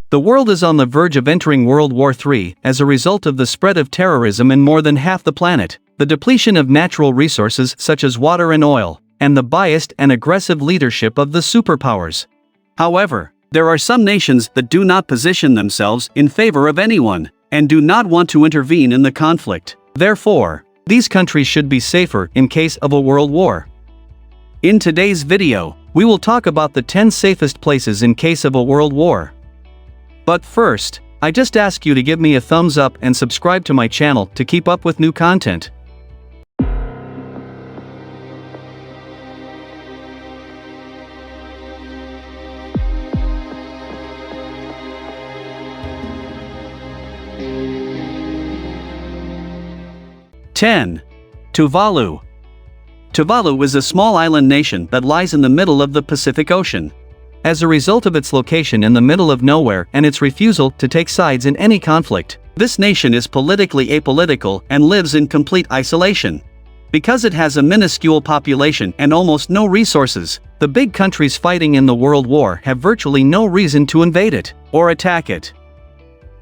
The world is on the verge of entering World War III as a result of the spread of terrorism in more than half the planet, the depletion of natural resources such as water and oil, and the biased and aggressive leadership of the superpowers. However, there are some nations that do not position themselves in favor of anyone, and do not want to intervene in the conflict. Therefore, these countries should be safer in case of a world war. In today's video, we will talk about the 10 safest places in case of a world war. But first, I just ask you to give me a thumbs up and subscribe to my channel to keep up with new content. (10) Tuvalu. Tuvalu is a small island nation that lies in the middle of the Pacific Ocean. As a result of its location in the middle of nowhere and its refusal to take sides in any conflict, this nation is politically apolitical and lives in complete isolation. Because it has a minuscule population and almost no resources, the big countries fighting in the World War have virtually no reason to invade it or attack it.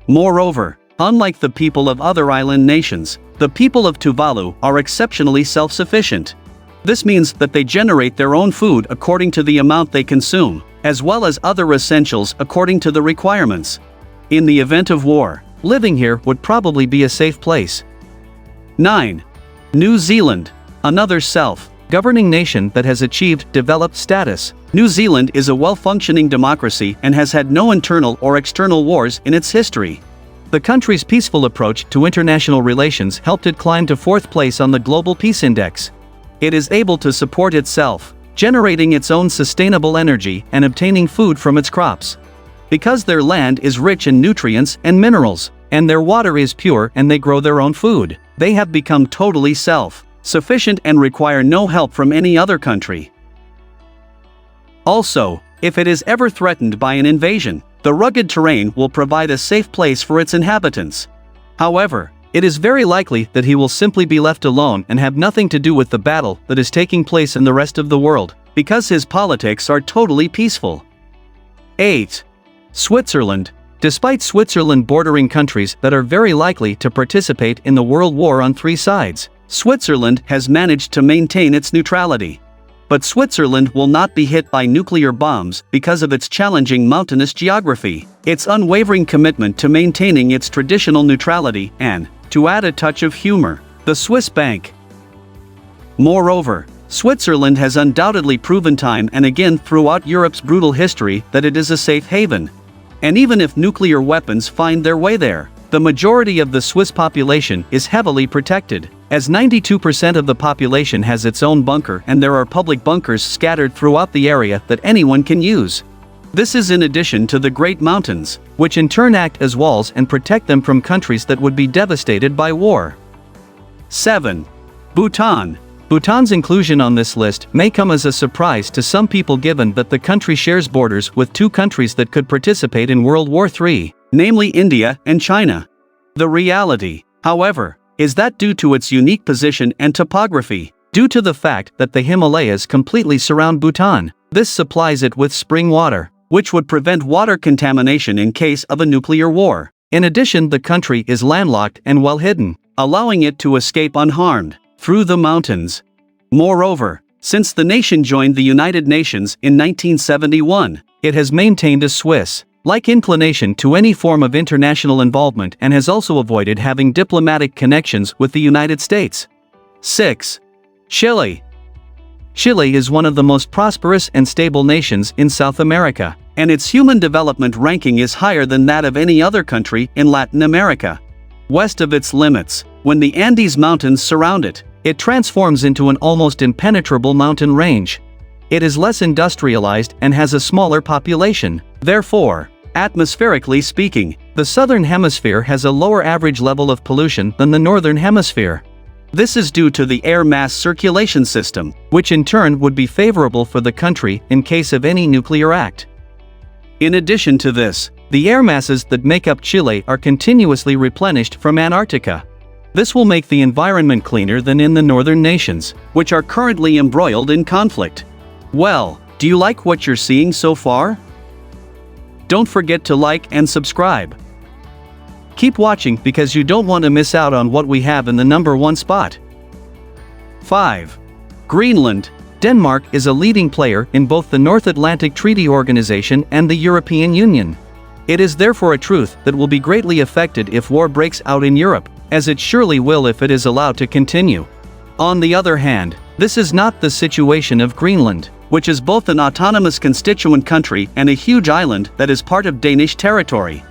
Moreover, unlike the people of other island nations, the people of Tuvalu are exceptionally self-sufficient. This means that they generate their own food according to the amount they consume, as well as other essentials according to the requirements. In the event of war, living here would probably be a safe place. 9. New Zealand. Another self-governing nation that has achieved developed status. New Zealand is a well-functioning democracy and has had no internal or external wars in its history. The country's peaceful approach to international relations helped it climb to 4th place on the Global Peace Index. It is able to support itself, generating its own sustainable energy and obtaining food from its crops. Because their land is rich in nutrients and minerals, and their water is pure and they grow their own food, they have become totally self-sufficient and require no help from any other country. Also, if it is ever threatened by an invasion, the rugged terrain will provide a safe place for its inhabitants. However, it is very likely that he will simply be left alone and have nothing to do with the battle that is taking place in the rest of the world, because his politics are totally peaceful. 8. Switzerland. Despite Switzerland bordering countries that are very likely to participate in the World War on 3 sides, Switzerland has managed to maintain its neutrality. But Switzerland will not be hit by nuclear bombs because of its challenging mountainous geography, its unwavering commitment to maintaining its traditional neutrality, and, to add a touch of humor, the Swiss bank. Moreover, Switzerland has undoubtedly proven time and again throughout Europe's brutal history that it is a safe haven. And even if nuclear weapons find their way there, the majority of the Swiss population is heavily protected, as 92% of the population has its own bunker and there are public bunkers scattered throughout the area that anyone can use. This is in addition to the Great Mountains, which in turn act as walls and protect them from countries that would be devastated by war. 7. Bhutan. Bhutan's inclusion on this list may come as a surprise to some people given that the country shares borders with 2 countries that could participate in World War III, namely India and China. The reality, however, is that due to its unique position and topography, due to the fact that the Himalayas completely surround Bhutan, this supplies it with spring water, which would prevent water contamination in case of a nuclear war. In addition, the country is landlocked and well hidden, allowing it to escape unharmed through the mountains. Moreover, since the nation joined the United Nations in 1971, it has maintained a Swiss-like inclination to any form of international involvement and has also avoided having diplomatic connections with the United States. 6. Chile. Chile is one of the most prosperous and stable nations in South America, and its human development ranking is higher than that of any other country in Latin America. West of its limits, when the Andes Mountains surround it, it transforms into an almost impenetrable mountain range. It is less industrialized and has a smaller population. Therefore, atmospherically speaking, the southern hemisphere has a lower average level of pollution than the northern hemisphere. This is due to the air mass circulation system, which in turn would be favorable for the country in case of any nuclear act. In addition to this, the air masses that make up Chile are continuously replenished from Antarctica. This will make the environment cleaner than in the northern nations, which are currently embroiled in conflict. Well, do you like what you're seeing so far? Don't forget to like and subscribe. Keep watching because you don't want to miss out on what we have in the number 1 spot. 5. Greenland. Denmark is a leading player in both the North Atlantic Treaty Organization and the European Union. It is therefore a truth that will be greatly affected if war breaks out in Europe, as it surely will if it is allowed to continue. On the other hand, this is not the situation of Greenland, which is both an autonomous constituent country and a huge island that is part of Danish territory.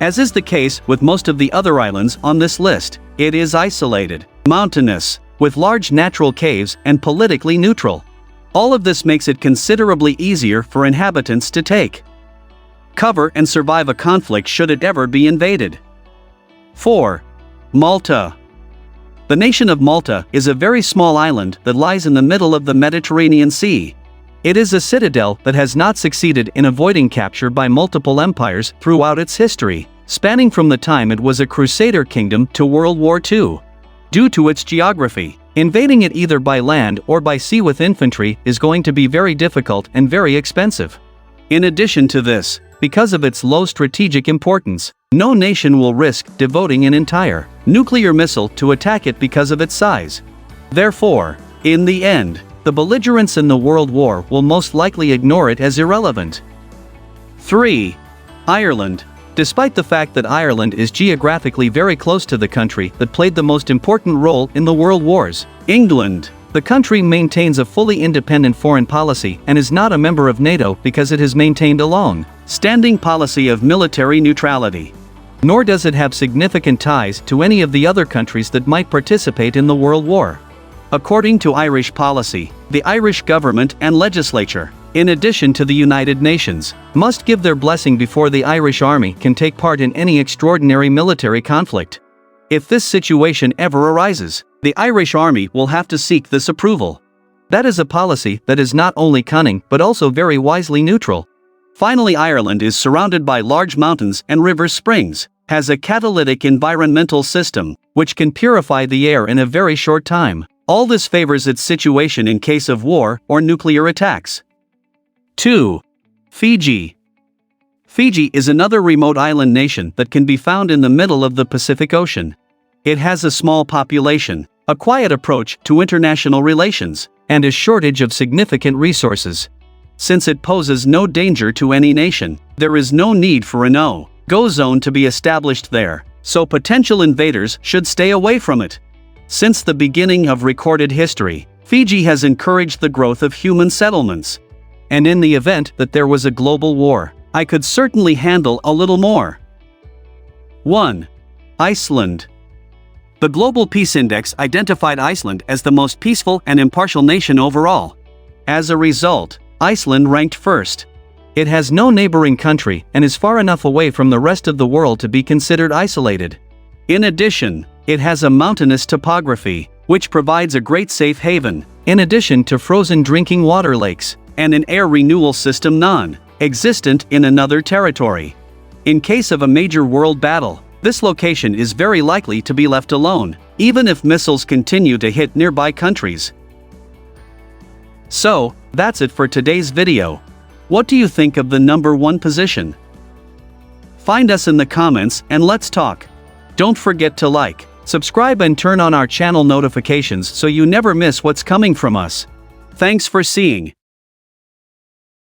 As is the case with most of the other islands on this list, it is isolated, mountainous, with large natural caves and politically neutral. All of this makes it considerably easier for inhabitants to take cover and survive a conflict should it ever be invaded. 4. Malta. The nation of Malta is a very small island that lies in the middle of the Mediterranean Sea. It is a citadel that has not succeeded in avoiding capture by multiple empires throughout its history, spanning from the time it was a Crusader kingdom to World War II. Due to its geography, invading it either by land or by sea with infantry is going to be very difficult and very expensive. In addition to this, because of its low strategic importance, no nation will risk devoting an entire nuclear missile to attack it because of its size. Therefore, in the end, the belligerents in the World War will most likely ignore it as irrelevant. 3. Ireland. Despite the fact that Ireland is geographically very close to the country that played the most important role in the World Wars, England, the country maintains a fully independent foreign policy and is not a member of NATO because it has maintained a long-standing policy of military neutrality. Nor does it have significant ties to any of the other countries that might participate in the World War. According to Irish policy, the Irish government and legislature, in addition to the United Nations, must give their blessing before the Irish Army can take part in any extraordinary military conflict. If this situation ever arises, the Irish Army will have to seek this approval. That is a policy that is not only cunning but also very wisely neutral. Finally, Ireland is surrounded by large mountains and river springs, has a catalytic environmental system, which can purify the air in a very short time. All this favors its situation in case of war or nuclear attacks. 2. Fiji. Fiji is another remote island nation that can be found in the middle of the Pacific Ocean. It has a small population, a quiet approach to international relations, and a shortage of significant resources. Since it poses no danger to any nation, there is no need for a no-go zone to be established there, so potential invaders should stay away from it. Since the beginning of recorded history, Fiji has encouraged the growth of human settlements. And in the event that there was a global war, I could certainly handle a little more. 1. Iceland. The Global Peace Index identified Iceland as the most peaceful and impartial nation overall. As a result, Iceland ranked first. It has no neighboring country and is far enough away from the rest of the world to be considered isolated. In addition, it has a mountainous topography, which provides a great safe haven, in addition to frozen drinking water lakes, and an air renewal system non-existent in another territory. In case of a major world battle, this location is very likely to be left alone, even if missiles continue to hit nearby countries. So, that's it for today's video. What do you think of the number 1 position? Find us in the comments and let's talk. Don't forget to like, subscribe and turn on our channel notifications so you never miss what's coming from us. Thanks for seeing.